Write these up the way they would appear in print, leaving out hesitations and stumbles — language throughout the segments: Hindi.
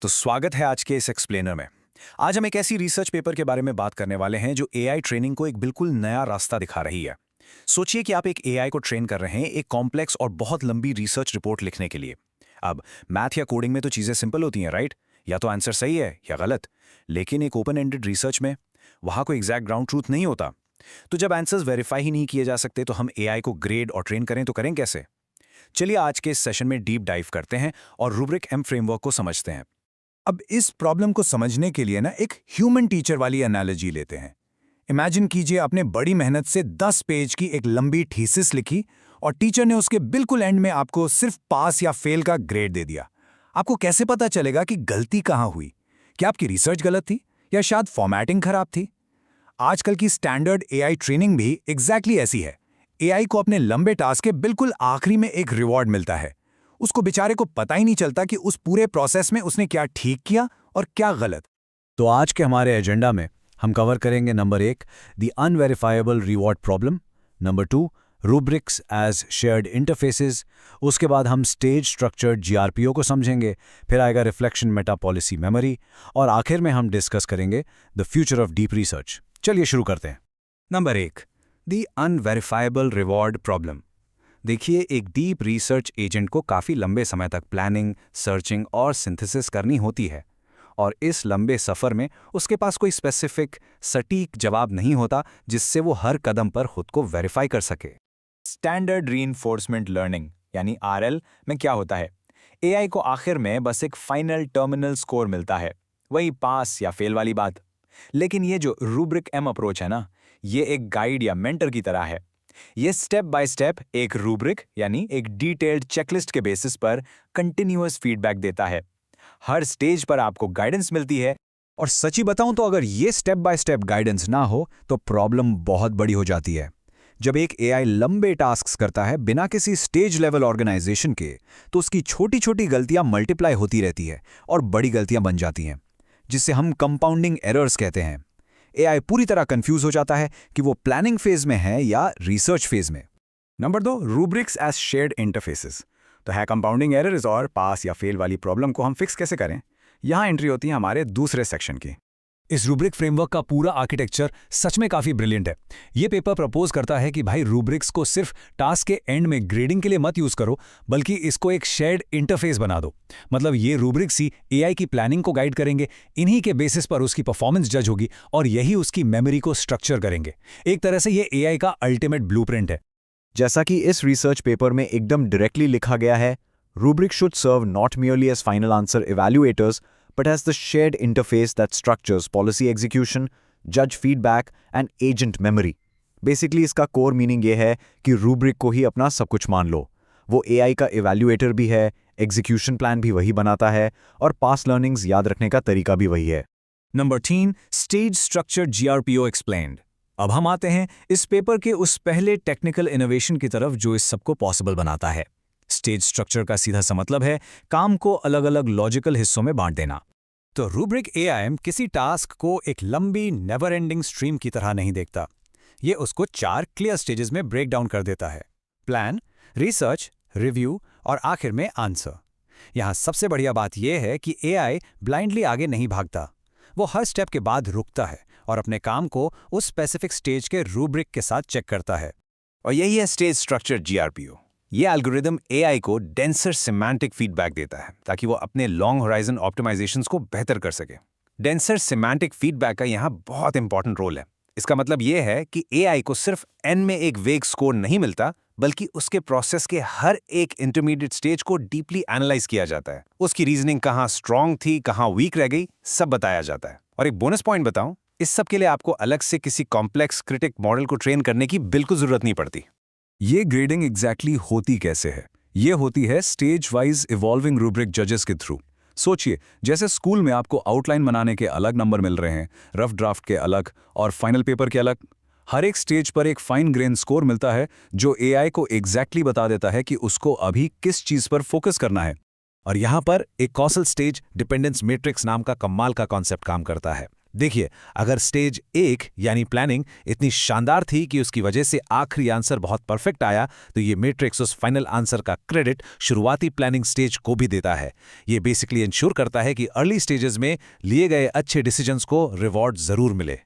तो स्वागत है आज के इस एक्सप्लेनर में। आज हम एक ऐसी रिसर्च पेपर के बारे में बात करने वाले हैं जो एआई ट्रेनिंग को एक बिल्कुल नया रास्ता दिखा रही है। सोचिए कि आप एक एआई को ट्रेन कर रहे हैं एक कॉम्प्लेक्स और बहुत लंबी रिसर्च रिपोर्ट लिखने के लिए। अब मैथ या कोडिंग में तो चीजें सिंपल होती हैं, राइट? या तो आंसर सही है या गलत। लेकिन एक ओपन एंडेड रिसर्च में वहां कोई एग्जैक्ट ग्राउंड ट्रूथ नहीं होता। तो जब आंसर्स वेरीफाई ही नहीं किए जा सकते तो हम एआई को ग्रेड और ट्रेन करें तो करें कैसे? चलिए आज के इस सेशन में डीप डाइव करते हैं और रूब्रिक एम फ्रेमवर्क को समझते हैं। अब इस प्रॉब्लम को समझने के लिए ना एक ह्यूमन टीचर वाली एनालॉजी लेते हैं। इमेजिन कीजिए आपने बड़ी मेहनत से 10 पेज की एक लंबी थीसिस लिखी और टीचर ने उसके बिल्कुल एंड में आपको सिर्फ पास या फेल का ग्रेड दे दिया। आपको कैसे पता चलेगा कि गलती कहाँ हुई? क्या आपकी रिसर्च गलत थी या शायद फॉर्मेटिंग खराब थी? आजकल की स्टैंडर्ड एआई ट्रेनिंग भी एग्जैक्टली ऐसी है। एआई को अपने लंबे टास्क के बिल्कुल आखिरी में एक रिवॉर्ड मिलता है। उसको बेचारे को पता ही नहीं चलता कि उस पूरे प्रोसेस में उसने क्या ठीक किया और क्या गलत। तो आज के हमारे एजेंडा में हम कवर करेंगे number 1 the unverifiable reward problem, number 2 rubrics as shared interfaces, उसके बाद हम स्टेज स्ट्रक्चर्ड जीआरपीओ को समझेंगे, फिर आएगा रिफ्लेक्शन मेटा पॉलिसी मेमोरी और आखिर में हम डिस्कस करेंगे the future of deep research. चलिए शुरू करते हैं। Number 1 the unverifiable reward problem. देखिए, एक डीप रिसर्च एजेंट को काफ़ी लंबे समय तक प्लानिंग, सर्चिंग और सिंथेसिस करनी होती है और इस लंबे सफ़र में उसके पास कोई स्पेसिफिक सटीक जवाब नहीं होता जिससे वो हर कदम पर खुद को वेरीफाई कर सके। स्टैंडर्ड रीइंफोर्समेंट लर्निंग यानी आरएल में क्या होता है? एआई को आखिर में बस एक फाइनल टर्मिनल स्कोर मिलता है, वही पास या फेल वाली बात। लेकिन ये जो रूब्रिक एम अप्रोच है ना, ये एक गाइड या मेंटर की तरह है। ये स्टेप बाय स्टेप एक रूब्रिक यानी एक डिटेल्ड चेकलिस्ट के बेसिस पर कंटिन्यूअस फीडबैक देता है। हर स्टेज पर आपको गाइडेंस मिलती है और सच्ची बताऊं तो अगर ये स्टेप बाय स्टेप गाइडेंस ना हो तो प्रॉब्लम बहुत बड़ी हो जाती है। जब एक एआई लंबे टास्क्स करता है बिना किसी स्टेज लेवल ऑर्गेनाइजेशन के, तो उसकी छोटी छोटी गलतियां मल्टीप्लाई होती रहती है और बड़ी गलतियां बन जाती हैं, जिसे हम कंपाउंडिंग एरर्स कहते हैं। एआई पूरी तरह कंफ्यूज हो जाता है कि वो प्लानिंग फेज में है या रिसर्च फेज में। Number 2 rubrics as shared interfaces. तो है कंपाउंडिंग एरर्स और पास या फेल वाली प्रॉब्लम को हम फिक्स कैसे करें? यहाँ एंट्री होती है हमारे दूसरे सेक्शन की। इस रूब्रिक फ्रेमवर्क का पूरा आर्किटेक्चर सच में काफ़ी ब्रिलियंट है। ये पेपर प्रपोज करता है कि भाई रूब्रिक्स को सिर्फ टास्क के एंड में ग्रेडिंग के लिए मत यूज़ करो, बल्कि इसको एक शेयर्ड इंटरफेस बना दो। मतलब ये रूब्रिक्स ही एआई की प्लानिंग को गाइड करेंगे, इन्हीं के बेसिस पर उसकी परफॉर्मेंस जज होगी और यही उसकी मेमोरी को स्ट्रक्चर करेंगे। एक तरह से ये एआई का अल्टीमेट ब्लूप्रिंट है। जैसा कि इस रिसर्च पेपर में एकदम डायरेक्टली लिखा गया है, rubric should serve not merely as final answer evaluators, but as the shared interface that structures policy execution, judge feedback, and agent memory. Basically, इसका core meaning ये है कि rubric को ही अपना सब कुछ मान लो। वो AI का evaluator भी है, execution plan भी वही बनाता है और past learnings याद रखने का तरीका भी वही है। Number 3 stage structured GRPO explained. अब हम आते हैं इस पेपर के उस पहले टेक्निकल इनोवेशन की तरफ जो इस सबको पॉसिबल बनाता है। स्टेज स्ट्रक्चर का सीधा सा मतलब है काम को अलग अलग लॉजिकल हिस्सों में बांट देना। तो रूब्रिक एआईएम किसी टास्क को एक लंबी नेवर एंडिंग स्ट्रीम की तरह नहीं देखता। ये उसको 4 क्लियर स्टेजेस में ब्रेक डाउन कर देता है: प्लान, रिसर्च, रिव्यू और आखिर में आंसर। यहाँ सबसे बढ़िया बात यह है कि एआई ब्लाइंडली आगे नहीं भागता। वो हर स्टेप के बाद रुकता है और अपने काम को उस स्पेसिफिक स्टेज के रूब्रिक के साथ चेक करता है। और यही है स्टेज स्ट्रक्चर्ड जीआरपीओ। ये एल्गोरिदम एआई को डेंसर सिमेंटिक फीडबैक देता है ताकि वो अपने लॉन्ग होराइजन ऑप्टिमाइजेशंस को बेहतर कर सके। डेंसर सिमेंटिक फीडबैक का यहाँ बहुत इंपॉर्टेंट रोल है। इसका मतलब ये है कि एआई को सिर्फ एन में एक वेग स्कोर नहीं मिलता, बल्कि उसके प्रोसेस के हर एक इंटरमीडिएट स्टेज को डीपली एनालाइज किया जाता है। उसकी रीजनिंग कहाँ स्ट्रांग थी, कहाँ वीक रह गई, सब बताया जाता है। और एक बोनस पॉइंट बताऊं, इस सब के लिए आपको अलग से किसी कॉम्प्लेक्स क्रिटिक मॉडल को ट्रेन करने की बिल्कुल जरूरत नहीं पड़ती। ये ग्रेडिंग एग्जैक्टली होती कैसे है? ये होती है स्टेज वाइज इवॉल्विंग रूब्रिक जजेस के थ्रू। सोचिए, जैसे स्कूल में आपको आउटलाइन बनाने के अलग नंबर मिल रहे हैं, रफ ड्राफ्ट के अलग और फाइनल पेपर के अलग। हर एक स्टेज पर एक फाइन ग्रेन स्कोर मिलता है जो एआई को एग्जैक्टली बता देता है कि उसको अभी किस चीज पर फोकस करना है। और यहाँ पर एक कॉसल स्टेज डिपेंडेंस मैट्रिक्स नाम का कमाल का कॉन्सेप्ट काम करता है। देखिए, अगर स्टेज 1 यानी प्लानिंग इतनी शानदार थी कि उसकी वजह से आखिरी आंसर बहुत परफेक्ट आया, तो ये मैट्रिक्स उस फाइनल आंसर का क्रेडिट शुरुआती प्लानिंग स्टेज को भी देता है। ये बेसिकली इंश्योर करता है कि अर्ली स्टेजेस में लिए गए अच्छे डिसीजंस को रिवॉर्ड जरूर मिले।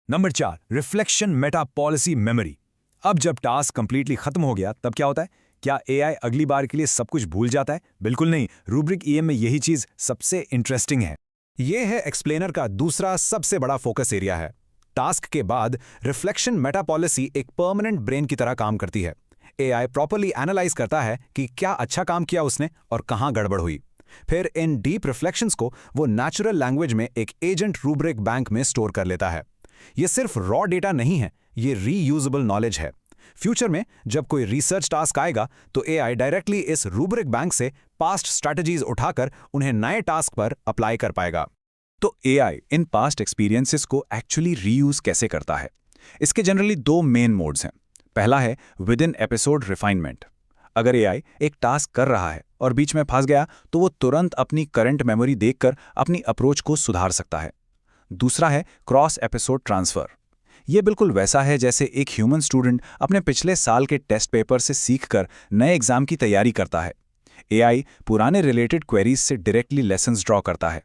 Number 4, reflection Meta policy memory. अब जब टास्क कंप्लीटली खत्म हो गया तब क्या होता है? क्या एआई अगली बार के लिए सब कुछ भूल जाता है? बिल्कुल नहीं। रूब्रिक ईएम में यही चीज सबसे इंटरेस्टिंग है। ये है एक्सप्लेनर का दूसरा सबसे बड़ा फोकस एरिया है। टास्क के बाद रिफ्लेक्शन मेटा पॉलिसी एक परमानेंट ब्रेन की तरह काम करती है। एआई प्रॉपर्ली एनालाइज करता है कि क्या अच्छा काम किया उसने और कहां गड़बड़ हुई। फिर इन डीप रिफ्लेक्शंस को वो नेचुरल लैंग्वेज में एक एजेंट रूब्रिक बैंक में स्टोर कर लेता है। ये सिर्फ रॉ डेटा नहीं है, ये रीयूजेबल नॉलेज है। फ्यूचर में जब कोई रिसर्च टास्क आएगा तो एआई डायरेक्टली इस रूब्रिक बैंक से पास्ट स्ट्रैटेजीज उठाकर उन्हें नए टास्क पर अप्लाई कर पाएगा। तो एआई इन पास्ट एक्सपीरियंसेस को एक्चुअली रीयूज कैसे करता है? इसके जनरली 2 मेन मोड्स हैं। पहला है विद इन एपिसोड रिफाइनमेंट। अगर एआई एक टास्क कर रहा है और बीच में फंस गया तो वो तुरंत अपनी करंट मेमोरी देखकर अपनी अप्रोच को सुधार सकता है। दूसरा है क्रॉस एपिसोड ट्रांसफर। ये बिल्कुल वैसा है जैसे एक ह्यूमन स्टूडेंट अपने पिछले साल के टेस्ट पेपर से सीखकर नए एग्जाम की तैयारी करता है। एआई पुराने रिलेटेड क्वेरीज से डायरेक्टली लेसन्स ड्रॉ करता है।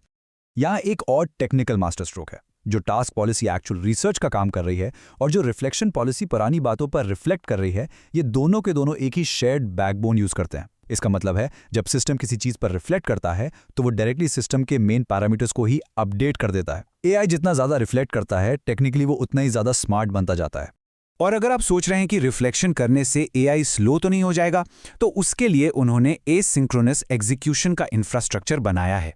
यहाँ एक और टेक्निकल मास्टर स्ट्रोक है, जो टास्क पॉलिसी एक्चुअल रिसर्च का काम कर रही है और जो रिफ्लेक्शन पॉलिसी पुरानी बातों पर रिफ्लेक्ट कर रही है। ये दोनों के दोनों एक ही शेयर्ड बैकबोन यूज करते हैं। इसका मतलब है जब सिस्टम किसी चीज पर रिफ्लेक्ट करता है तो वो डायरेक्टली सिस्टम के मेन पैरामीटर्स को ही अपडेट कर देता है। एआई जितना ज्यादा रिफ्लेक्ट करता है, टेक्निकली वो उतना ही ज्यादा स्मार्ट बनता जाता है। और अगर आप सोच रहे हैं कि रिफ्लेक्शन करने से एआई स्लो तो नहीं हो जाएगा, तो उसके लिए उन्होंने एसिंक्रोनस एग्जीक्यूशन का इंफ्रास्ट्रक्चर बनाया है।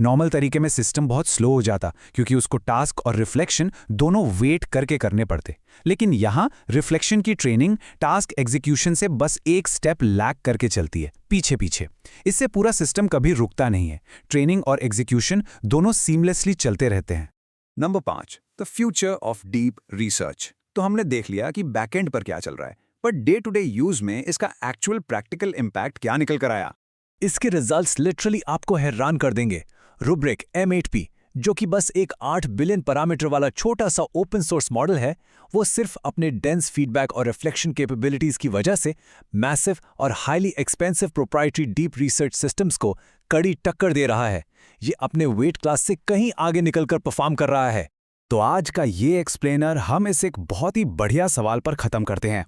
नॉर्मल तरीके में सिस्टम बहुत स्लो हो जाता क्योंकि उसको टास्क और रिफ्लेक्शन दोनों वेट करके करने पड़ते। लेकिन यहाँ रिफ्लेक्शन की ट्रेनिंग टास्क एग्जीक्यूशन से बस एक स्टेप लैग करके चलती है, पीछे पीछे। इससे पूरा सिस्टम कभी रुकता नहीं है। ट्रेनिंग और एग्जीक्यूशन दोनों सीमलेसली चलते रहते हैं। Number 5, the future of deep research. तो हमने देख लिया कि बैकएंड पर क्या चल रहा है, per day to day use में इसका एक्चुअल प्रैक्टिकल इंपैक्ट क्या निकल कर आया? इसके रिजल्ट्स लिटरली आपको हैरान कर देंगे। रूब्रिक M8P, जो कि बस एक 8 बिलियन पैरामीटर वाला छोटा सा ओपन सोर्स मॉडल है, वो सिर्फ अपने डेंस फीडबैक और रिफ्लेक्शन कैपेबिलिटीज की वजह से मैसिव और highly expensive proprietary deep research systems को कड़ी टक्कर दे रहा है। ये अपने वेट क्लास से कहीं आगे निकलकर परफॉर्म कर रहा है। तो आज का ये एक्सप्लेनर हम इस एक बहुत ही बढ़िया सवाल पर खत्म करते हैं।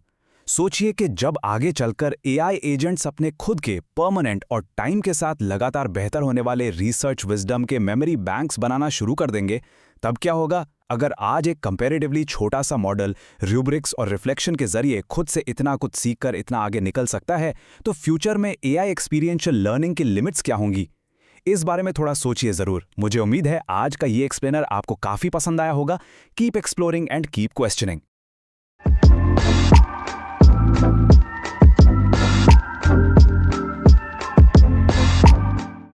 सोचिए कि जब आगे चलकर एआई एजेंट्स अपने खुद के परमानेंट और टाइम के साथ लगातार बेहतर होने वाले रिसर्च विजडम के मेमोरी बैंक्स बनाना शुरू कर देंगे, तब क्या होगा? अगर आज एक कंपैरेटिवली छोटा सा मॉडल रूब्रिक्स और रिफ्लेक्शन के जरिए खुद से इतना कुछ सीखकर इतना आगे निकल सकता है, तो फ्यूचर में एआई एक्सपीरियंशियल लर्निंग की लिमिट्स क्या होंगी? इस बारे में थोड़ा सोचिए जरूर। मुझे उम्मीद है आज का ये एक्सप्लेनर आपको काफी पसंद आया होगा। Keep exploring and keep questioning.